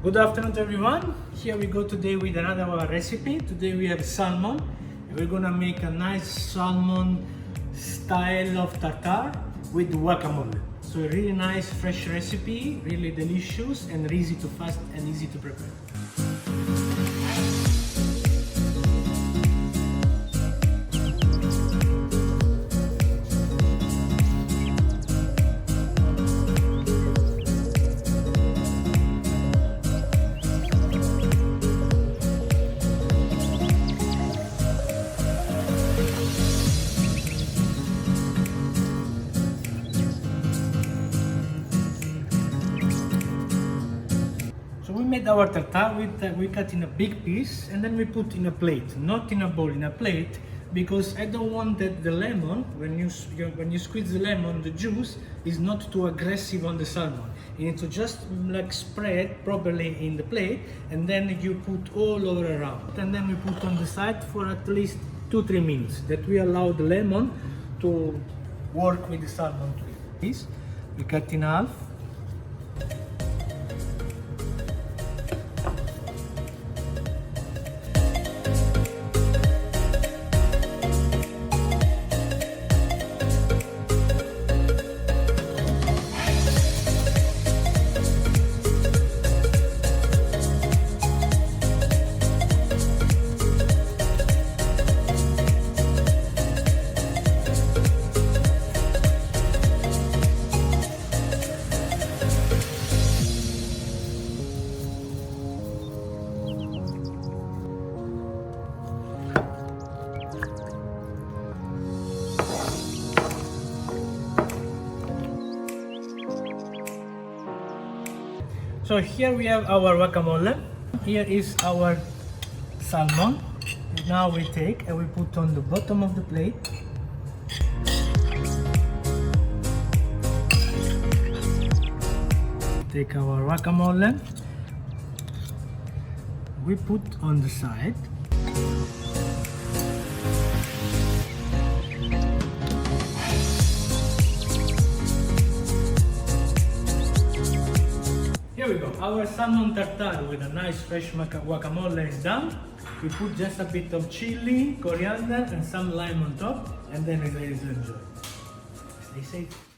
Good afternoon to everyone. Here we go today with another recipe. Today we have salmon. We're gonna make a nice salmon style of tartar with guacamole. So a really nice fresh recipe, really delicious and easy to fast and easy to prepare. We made our tartar, we cut in a big piece and then we put in a plate, not in a bowl, in a plate, because I don't want that the lemon, when you squeeze the lemon, the juice is not too aggressive on the salmon. You need to just like spread properly in the plate and then you put all over around. And then we put on the side for at least 2-3 minutes, that we allow the lemon to work with the salmon to eat. This, we cut in half. So here we have our guacamole. Here is our salmon. Now we take and we put on the bottom of the plate. Take our guacamole. We put on the side. Here we go, our salmon tartar with a nice fresh guacamole is done. We put just a bit of chili, coriander and some lime on top and then it's ready to enjoy. Stay safe.